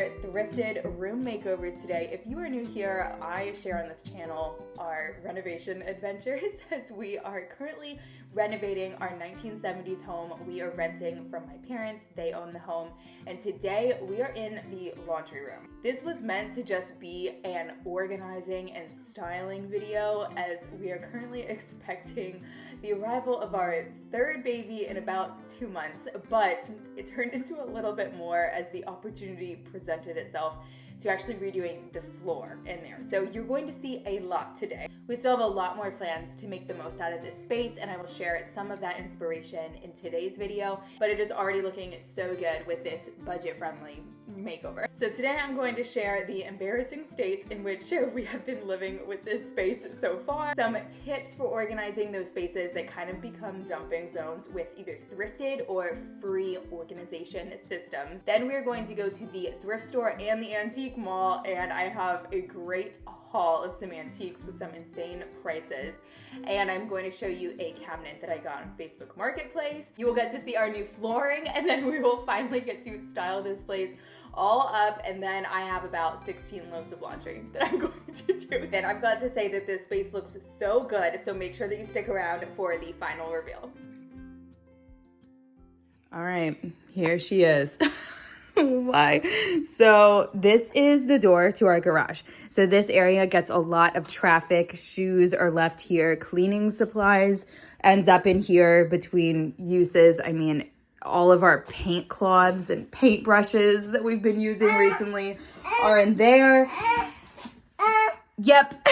another thrifted room makeover today. If you are new here, I share on this channel our renovation adventures as we are currently renovating our 1970s home. We are renting from my parents, they own the home, and today we are in the laundry room. This was meant to just be an organizing and styling video as we are currently expecting the arrival of our third baby in about 2 months, but it turned into a little bit more as the opportunity presented itself to actually redoing the floor in there. So you're going to see a lot today. We still have a lot more plans to make the most out of this space, and I will share some of that inspiration in today's video, but it is already looking so good with this budget-friendly makeover. So today I'm going to share the embarrassing states in which we have been living with this space so far, some tips for organizing those spaces that kind of become dumping zones with either thrifted or free organization systems. Then we're going to go to the thrift store and the antique mall, and I have a great haul of some antiques with some insane prices, and I'm going to show you a cabinet that I got on Facebook Marketplace. You will get to see our new flooring, and then we will finally get to style this place all up, and then I have about 16 loads of laundry that I'm going to do. And I've got to say that this space looks so good, so make sure that you stick around for the final reveal. All right, here she is. Why? So this is the door to our garage. So this area gets a lot of traffic. Shoes are left here. Cleaning supplies ends up in here between uses. I mean, all of our paint cloths and paint brushes that we've been using recently are in there. Yep.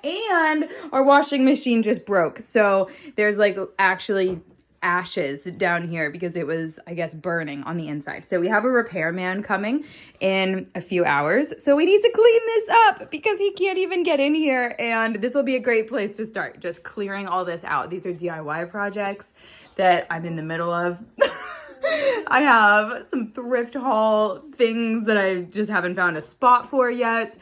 And our washing machine just broke. So there's like actually ashes down here because it was, I guess, burning on the inside. So we have a repairman coming in a few hours. So we need to clean this up because he can't even get in here. And this will be a great place to start, just clearing all this out. These are DIY projects that I'm in the middle of. I have some thrift haul things that I just haven't found a spot for yet.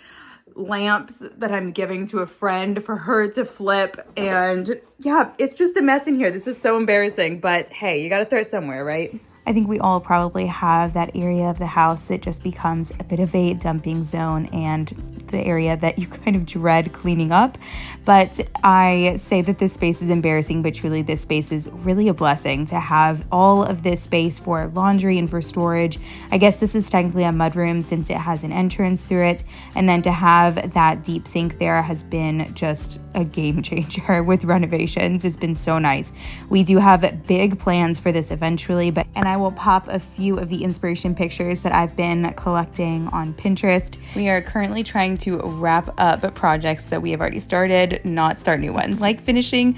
Lamps that I'm giving to a friend for her to flip, and yeah, it's just a mess in here. This is so embarrassing, but hey, you gotta start somewhere, right? I think we all probably have that area of the house that just becomes a bit of a dumping zone and the area that you kind of dread cleaning up. But I say that this space is embarrassing, but truly this space is really a blessing to have all of this space for laundry and for storage. I guess this is technically a mudroom since it has an entrance through it. And then to have that deep sink there has been just a game changer with renovations. It's been so nice. We do have big plans for this eventually, and I will pop a few of the inspiration pictures that I've been collecting on Pinterest. We are currently trying to wrap up projects that we have already started, not start new ones, like fixing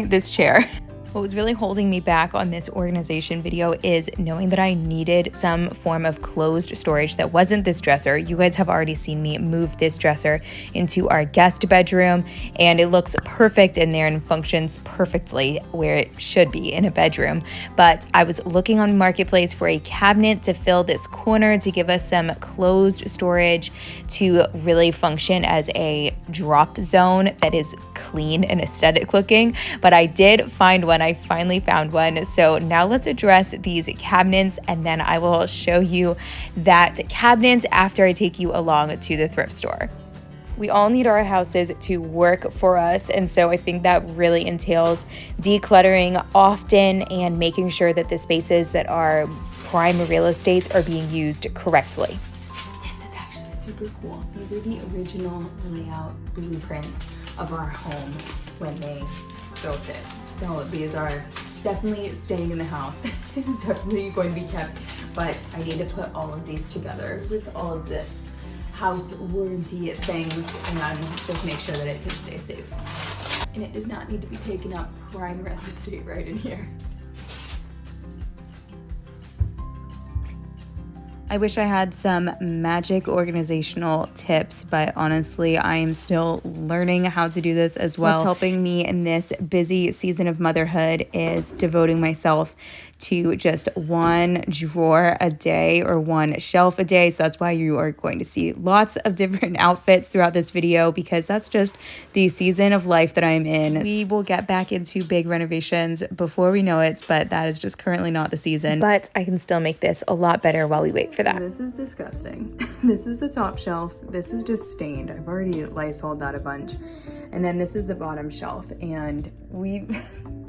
this chair. What was really holding me back on this organization video is knowing that I needed some form of closed storage that wasn't this dresser. You guys have already seen me move this dresser into our guest bedroom, and it looks perfect in there and functions perfectly where it should be in a bedroom. But I was looking on Marketplace for a cabinet to fill this corner to give us some closed storage to really function as a drop zone that is clean and aesthetic looking. But I did find one. I finally found one. So now let's address these cabinets, and then I will show you that cabinet after I take you along to the thrift store. We all need our houses to work for us, and so I think that really entails decluttering often and making sure that the spaces that are prime real estate are being used correctly. This is actually super cool. These are the original layout blueprints of our home when they built it. So these are definitely staying in the house. It's definitely going to be kept, but I need to put all of these together with all of this house warranty things and just make sure that it can stay safe. And it does not need to be taking up prime real estate right in here. I wish I had some magic organizational tips, but honestly, I am still learning how to do this as well. What's helping me in this busy season of motherhood is devoting myself to just one drawer a day or one shelf a day. So that's why you are going to see lots of different outfits throughout this video, because that's just the season of life that I'm in. We will get back into big renovations before we know it, but that is just currently not the season. But I can still make this a lot better while we wait for that. This is disgusting. This is the top shelf. This is just stained. I've already Lysoled that a bunch. And then this is the bottom shelf, and we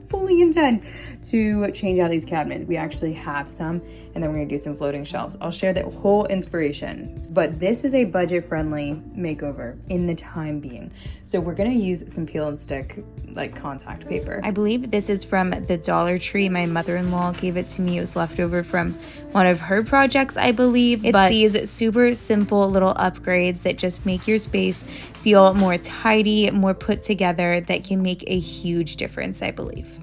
fully intend to change out these cabinets. We actually have some, and then we're gonna do some floating shelves. I'll share the whole inspiration, but this is a budget-friendly makeover in the time being. So we're gonna use some peel and stick like contact paper. I believe this is from the Dollar Tree. My mother-in-law gave it to me. It was leftover from one of her projects, I believe. But these super simple little upgrades that just make your space feel more tidy, more put together, that can make a huge difference, I believe.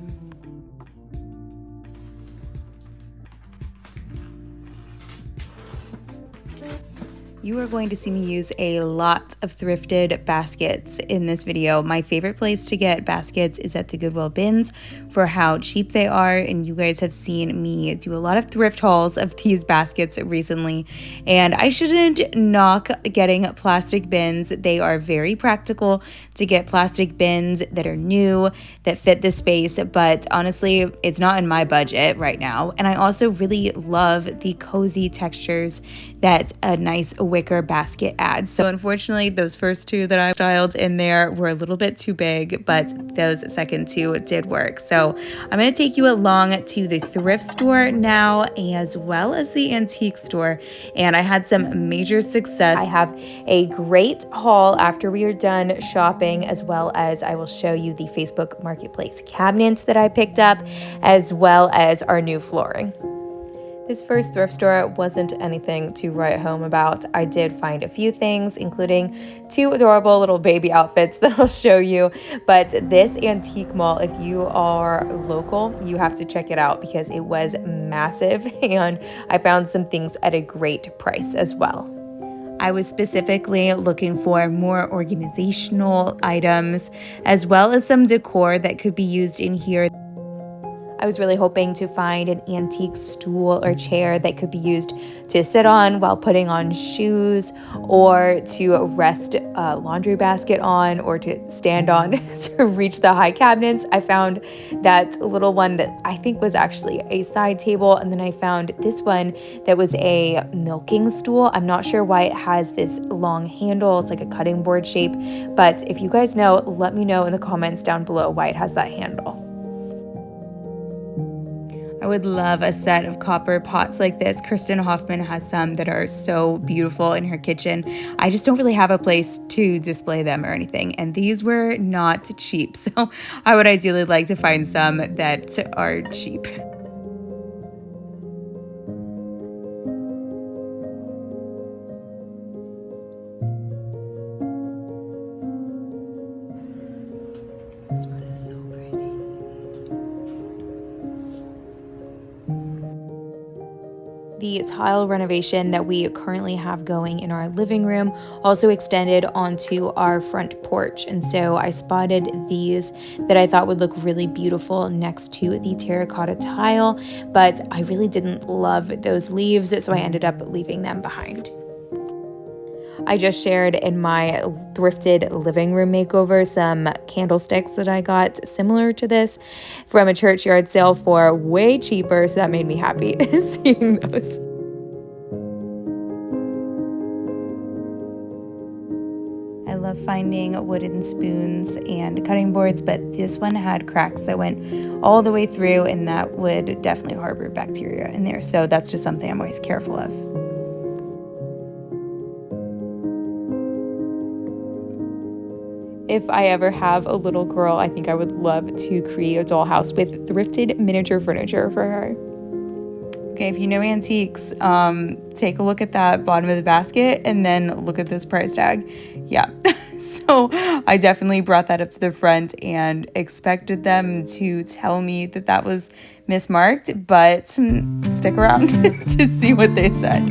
You are going to see me use a lot of thrifted baskets in this video. My favorite place to get baskets is at the Goodwill bins for how cheap they are, and you guys have seen me do a lot of thrift hauls of these baskets recently, and I shouldn't knock getting plastic bins. They are very practical to get plastic bins that are new, that fit the space, but honestly, it's not in my budget right now. And I also really love the cozy textures that a nice wicker basket adds. So unfortunately, those first two that I styled in there were a little bit too big, but those second two did work. So I'm gonna take you along to the thrift store now, as well as the antique store, and I had some major success. I have a great haul after we are done shopping, as well as I will show you the Facebook Marketplace cabinets that I picked up, as well as our new flooring. This first thrift store wasn't anything to write home about. I did find a few things, including two adorable little baby outfits that I'll show you. But this antique mall, if you are local, you have to check it out because it was massive, and I found some things at a great price as well. I was specifically looking for more organizational items, as well as some decor that could be used in here. I was really hoping to find an antique stool or chair that could be used to sit on while putting on shoes, or to rest a laundry basket on, or to stand on to reach the high cabinets. I found that little one that I think was actually a side table, and then I found this one that was a milking stool. I'm not sure why it has this long handle. It's like a cutting board shape, but if you guys know, let me know in the comments down below why it has that handle. I would love a set of copper pots like this. Kristen Hoffman has some that are so beautiful in her kitchen. I just don't really have a place to display them or anything, and these were not cheap, so I would ideally like to find some that are cheap. This one is so pretty. The tile renovation that we currently have going in our living room also extended onto our front porch, and so I spotted these that I thought would look really beautiful next to the terracotta tile, but I really didn't love those leaves, so I ended up leaving them behind. I just shared in my thrifted living room makeover some candlesticks that I got similar to this from a church yard sale for way cheaper, so that made me happy seeing those. I love finding wooden spoons and cutting boards, but this one had cracks that went all the way through, and that would definitely harbor bacteria in there, so that's just something I'm always careful of. If I ever have a little girl, I think I would love to create a dollhouse with thrifted miniature furniture for her. Okay, if you know antiques, take a look at that bottom of the basket and then look at this price tag. Yeah, so I definitely brought that up to the front and expected them to tell me that that was mismarked, but stick around to see what they said.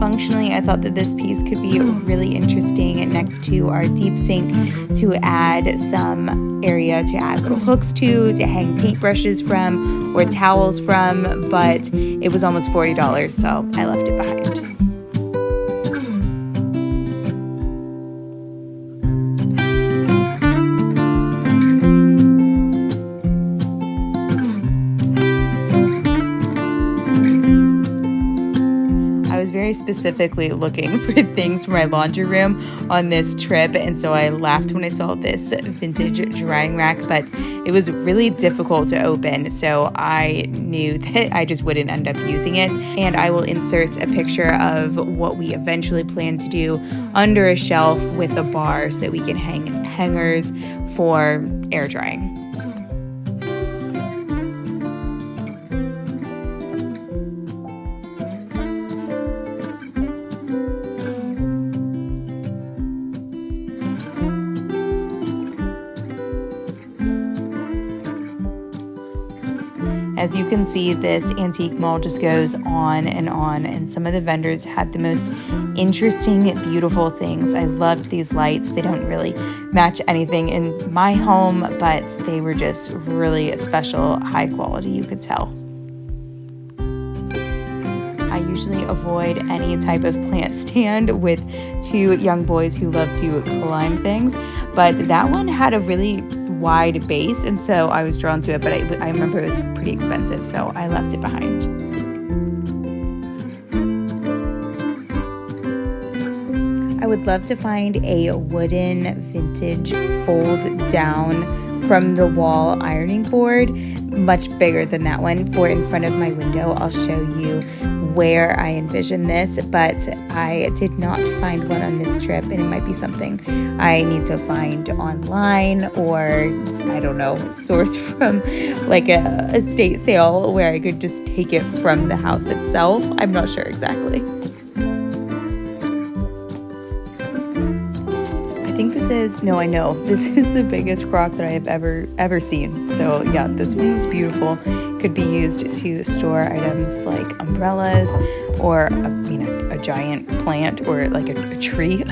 functionally, I thought that this piece could be really interesting next to our deep sink to add some area to add little hooks to hang paintbrushes from or towels from, but it was almost $40, so I left it behind. Specifically looking for things for my laundry room on this trip, and so I laughed when I saw this vintage drying rack, but it was really difficult to open, so I knew that I just wouldn't end up using it. And I will insert a picture of what we eventually plan to do under a shelf with a bar so that we can hang hangers for air drying. As you can see, this antique mall just goes on, and some of the vendors had the most interesting, beautiful things. I loved these lights. They don't really match anything in my home, but they were just really special, high quality, you could tell. I usually avoid any type of plant stand with two young boys who love to climb things, but that one had a really wide base, and so I was drawn to it, but I remember it was pretty expensive, so I left it behind. I would love to find a wooden vintage fold down from the wall ironing board, much bigger than that one, for in front of my window. I'll show you where I envision this, but I did not find one on this trip, and it might be something I need to find online, or I don't know, source from like a estate sale where I could just take it from the house itself. I'm not sure exactly. I know this is the biggest crock that I have ever seen. So yeah, this one is beautiful. Could be used to store items like umbrellas or a giant plant or like a tree.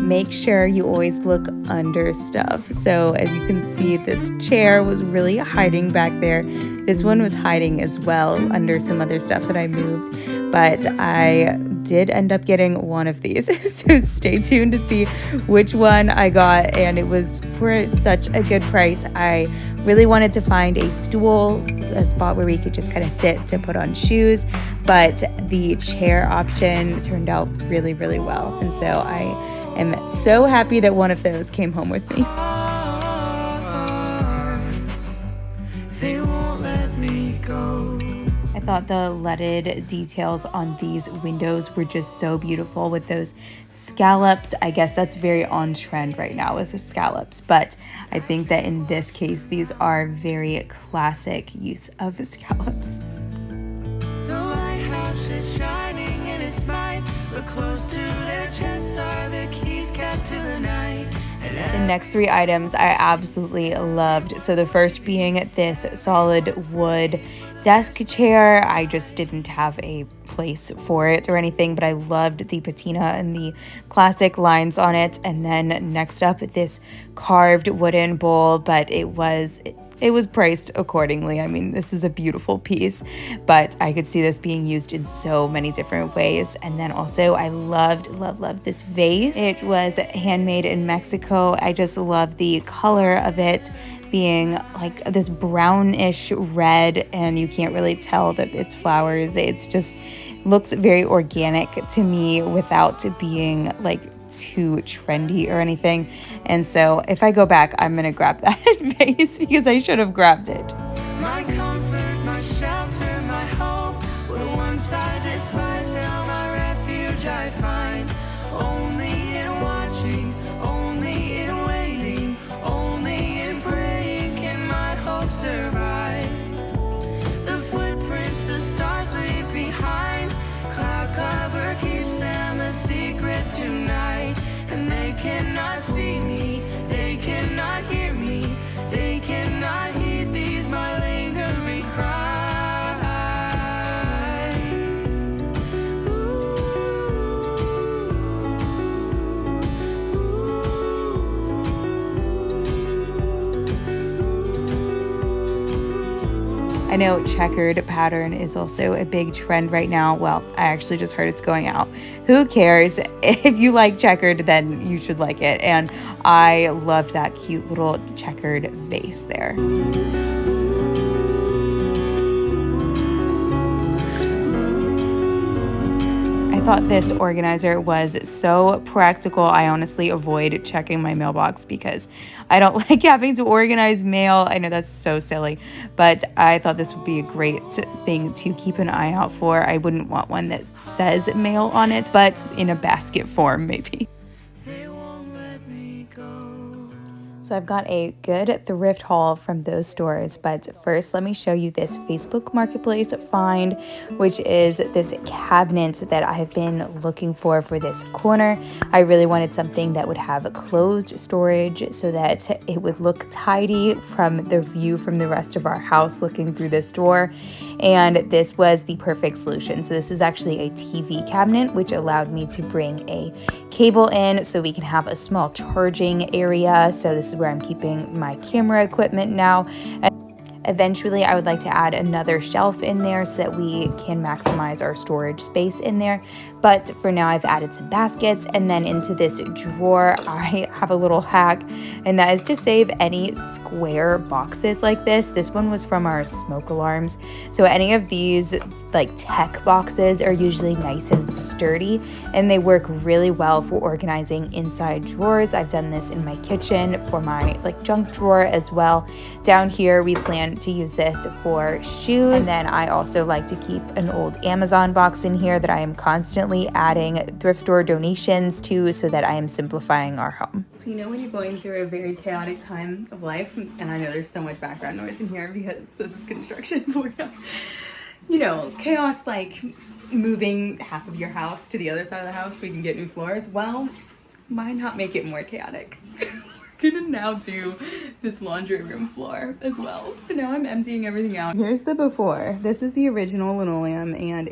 Make sure you always look under stuff. So as you can see, this chair was really hiding back there. This one was hiding as well under some other stuff that I moved, but I did end up getting one of these. So stay tuned to see which one I got, and it was for such a good price. I really wanted to find a stool, a spot where we could just kind of sit to put on shoes, but the chair option turned out really, really well, and so I am so happy that one of those came home with me. They won't let me go. I thought the leaded details on these windows were just so beautiful with those scallops. I guess that's very on trend right now with the scallops, but I think that in this case, these are very classic use of scallops. The lighthouse is shining in its might, but close to their chest are the keys kept to the night. The next three items I absolutely loved. So the first being this solid wood desk chair. I just didn't have a place for it or anything, but I loved the patina and the classic lines on it. And then next up, this carved wooden bowl, but it was priced accordingly. I mean, this is a beautiful piece, but I could see this being used in so many different ways. And then also I loved this vase. It was handmade in Mexico. I just love the color of it being like this brownish red, and you can't really tell that it's flowers. It's just looks very organic to me without being like too trendy or anything. And so if I go back, I'm gonna grab that vase because I should have grabbed it. My comfort, my shelter, my hope, what once I despised, now my refuge I find. Only in watching, only in waiting, only in praying can my hope survive. The footprints the stars leave behind, cloud cover keeps them a secret tonight, and they cannot see me. I know checkered pattern is also a big trend right now. Well, I actually just heard it's going out. Who cares? If you like checkered, then you should like it. And I loved that cute little checkered vase there. I thought this organizer was so practical. I honestly avoid checking my mailbox because I don't like having to organize mail. I know that's so silly, but I thought this would be a great thing to keep an eye out for. I wouldn't want one that says mail on it, but in a basket form maybe. So I've got a good thrift haul from those stores, but first let me show you this Facebook Marketplace find, which is this cabinet that I have been looking for this corner. I really wanted something that would have closed storage so that it would look tidy from the view from the rest of our house looking through this door. And this was the perfect solution. So this is actually a TV cabinet, which allowed me to bring a cable in so we can have a small charging area. So this is where I'm keeping my camera equipment now. Eventually, I would like to add another shelf in there so that we can maximize our storage space in there. But for now, I've added some baskets, and then into this drawer, I have a little hack, and that is to save any square boxes like this. This one was from our smoke alarms. So any of these like tech boxes are usually nice and sturdy, and they work really well for organizing inside drawers. I've done this in my kitchen for my like junk drawer as well. Down here, we plan to use this for shoes, and then I also like to keep an old Amazon box in here that I am constantly adding thrift store donations to so that I am simplifying our home. So you know when you're going through a very chaotic time of life, and I know there's so much background noise in here because this is construction for you know, chaos like moving half of your house to the other side of the house so we can get new floors. Well, why not make it more chaotic? We're gonna now do this laundry room floor as well. So now I'm emptying everything out. Here's the before. This is the original linoleum, and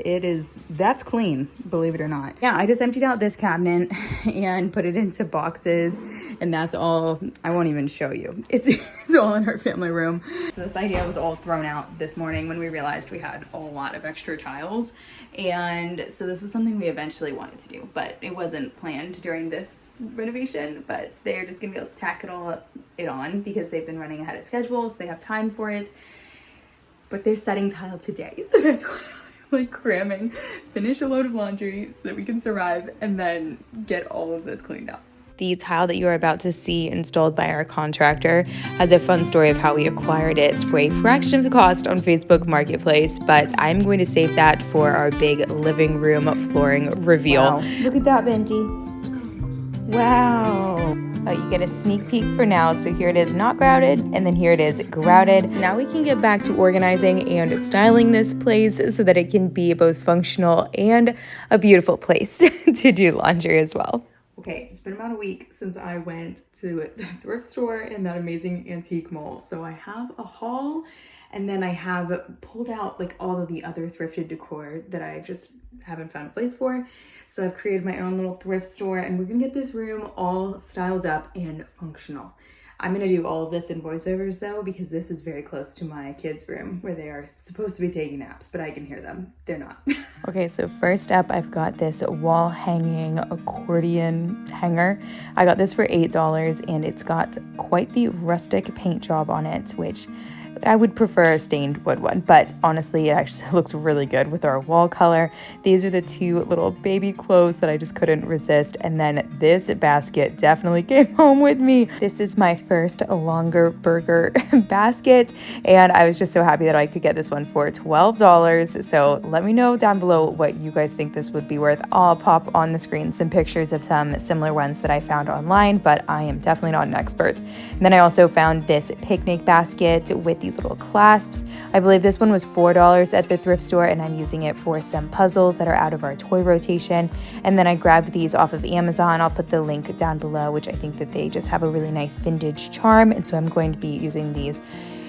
that's clean, believe it or not. Yeah, I just emptied out this cabinet and put it into boxes, and that's all. I won't even show you. It's all in our family room. So this idea was all thrown out this morning when we realized we had a lot of extra tiles. And so this was something we eventually wanted to do, but it wasn't planned during this renovation, but they're just gonna be able to tack it on because they've been running ahead of schedule, so they have time for it. But they're setting tile today, so that's why I'm like cramming, finish a load of laundry so that we can survive and then get all of this cleaned up. The tile that you are about to see installed by our contractor has a fun story of how we acquired it for a fraction of the cost on Facebook Marketplace, but I'm going to save that for our big living room flooring reveal. Wow. Look at that, Venti. Wow. You get a sneak peek for now. So here it is not grouted, and then here it is grouted. So now we can get back to organizing and styling this place so that it can be both functional and a beautiful place to do laundry as well. Okay, it's been about a week since I went to the thrift store in that amazing antique mall. So I have a haul, and then I have pulled out like all of the other thrifted decor that I just haven't found a place for. So I've created my own little thrift store, and we're gonna get this room all styled up and functional. I'm gonna do all of this in voiceovers though, because this is very close to my kids' room where they are supposed to be taking naps, but I can hear them. They're not. Okay, so first up, I've got this wall hanging accordion hanger. I got this for $8, and it's got quite the rustic paint job on it, which I would prefer a stained wood one, but honestly, it actually looks really good with our wall color. These are the two little baby clothes that I just couldn't resist, and then this basket definitely came home with me. This is my first longer burger basket, and I was just so happy that I could get this one for $12. So let me know down below what you guys think this would be worth. I'll pop on the screen some pictures of some similar ones that I found online, but I am definitely not an expert. And then I also found this picnic basket with these little clasps. I believe this one was $4 at the thrift store, and I'm using it for some puzzles that are out of our toy rotation. And then I grabbed these off of Amazon. I'll put the link down below, which I think that they just have a really nice vintage charm, and so I'm going to be using these,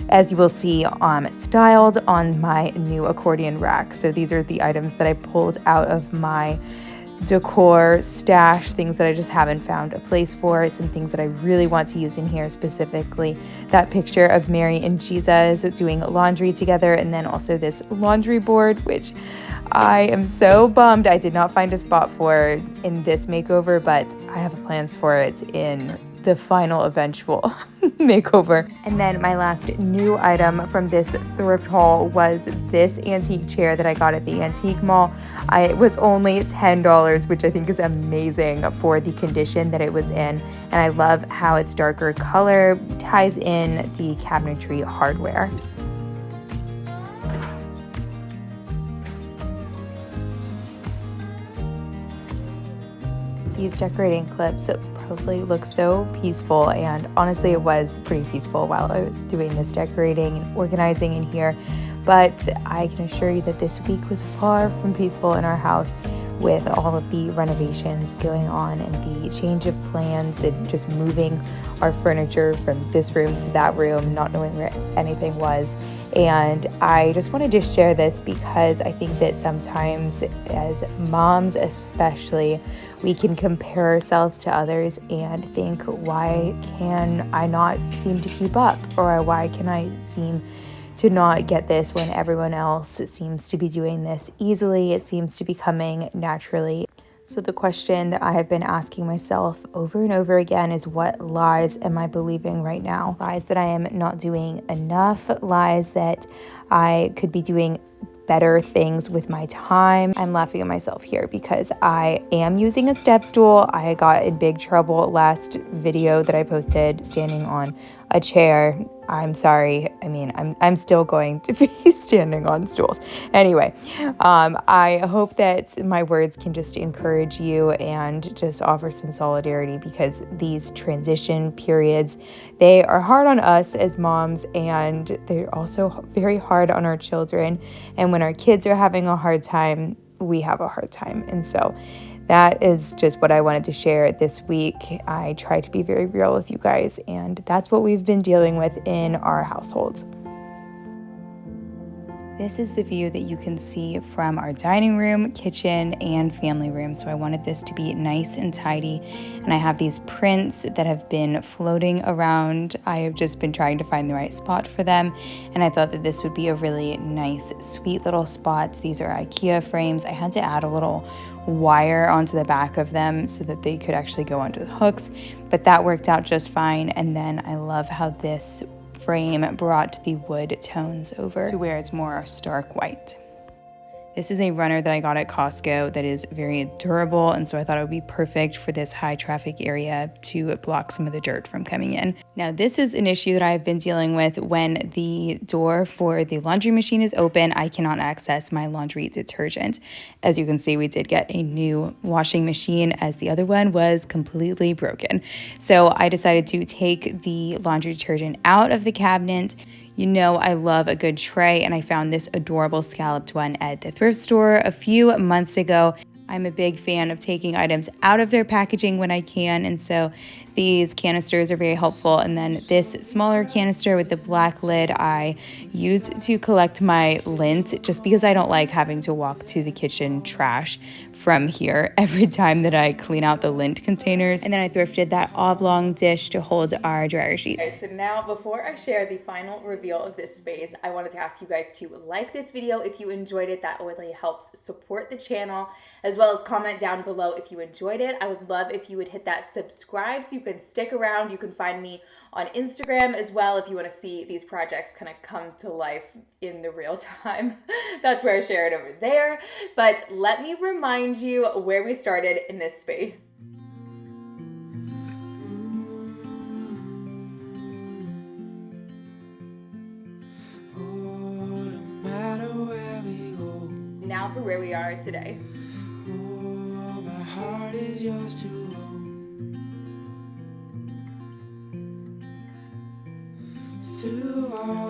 as you will see, styled on my new accordion rack. So these are the items that I pulled out of my decor stash, things that I just haven't found a place for, some things that I really want to use in here, specifically that picture of Mary and Jesus doing laundry together, and then also this laundry board, which I am so bummed I did not find a spot for in this makeover, but I have plans for it in the final eventual makeover. And then my last new item from this thrift haul was this antique chair that I got at the antique mall. It was only $10, which I think is amazing for the condition that it was in. And I love how its darker color ties in the cabinetry hardware. These decorating clips probably look so peaceful, and honestly it was pretty peaceful while I was doing this decorating and organizing in here, but I can assure you that this week was far from peaceful in our house with all of the renovations going on and the change of plans and just moving our furniture from this room to that room, not knowing where anything was. And I just wanted to share this because I think that sometimes as moms especially, we can compare ourselves to others and think, why can I not seem to keep up? Or why can I seem to not get this when everyone else seems to be doing this easily? It seems to be coming naturally. So the question that I have been asking myself over and over again is, what lies am I believing right now? Lies that I am not doing enough, lies that I could be doing better things with my time. I'm laughing at myself here because I am using a step stool. I got in big trouble last video that I posted standing on a chair. I'm sorry. I mean, I'm still going to be standing on stools. Anyway, I hope that my words can just encourage you and just offer some solidarity, because these transition periods, they are hard on us as moms, and they're also very hard on our children. And when our kids are having a hard time, we have a hard time. And so that is just what I wanted to share this week. I try to be very real with you guys, and that's what we've been dealing with in our household. This is the view that you can see from our dining room, kitchen, and family room. So I wanted this to be nice and tidy. And I have these prints that have been floating around. I have just been trying to find the right spot for them. And I thought that this would be a really nice, sweet little spot. These are IKEA frames. I had to add a little wire onto the back of them so that they could actually go onto the hooks, but that worked out just fine. And then I love how this frame brought the wood tones over to where it's more stark white. This is a runner that I got at Costco that is very durable, and so I thought it would be perfect for this high traffic area to block some of the dirt from coming in. Now, this is an issue that I've been dealing with. When the door for the laundry machine is open, I cannot access my laundry detergent. As you can see, we did get a new washing machine as the other one was completely broken. So I decided to take the laundry detergent out of the cabinet. You know I love a good tray, and I found this adorable scalloped one at the thrift store a few months ago. I'm a big fan of taking items out of their packaging when I can, and so these canisters are very helpful. And then this smaller canister with the black lid I used to collect my lint, just because I don't like having to walk to the kitchen trash from here every time that I clean out the lint containers. And then I thrifted that oblong dish to hold our dryer sheets. Okay, so now before I share the final reveal of this space, I wanted to ask you guys to like this video if you enjoyed it. That really helps support the channel, as well as comment down below if you enjoyed it. I would love if you would hit that subscribe so you can stick around. You can find me on Instagram as well if you want to see these projects kind of come to life in the real time. That's where I share it over there. But let me remind you where we started in this space. Now for where we are today. My heart is yours to hold.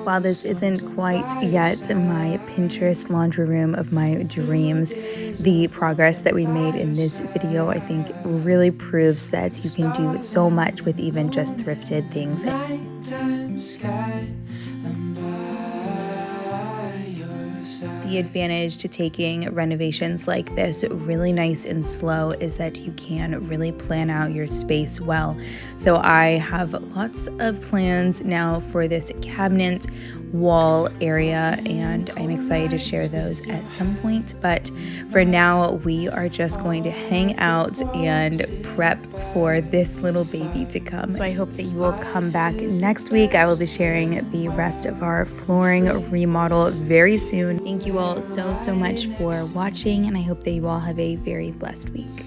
While this isn't quite yet my Pinterest laundry room of my dreams, the progress that we made in this video, I think, really proves that you can do so much with even just thrifted things. The advantage to taking renovations like this really nice and slow is that you can really plan out your space well. So I have lots of plans now for this cabinet wall area, and I'm excited to share those at some point. But for now, we are just going to hang out and prep for this little baby to come. So I hope that you will come back next week. I will be sharing the rest of our flooring remodel very soon. Thank you all so much for watching, and I hope that you all have a very blessed week.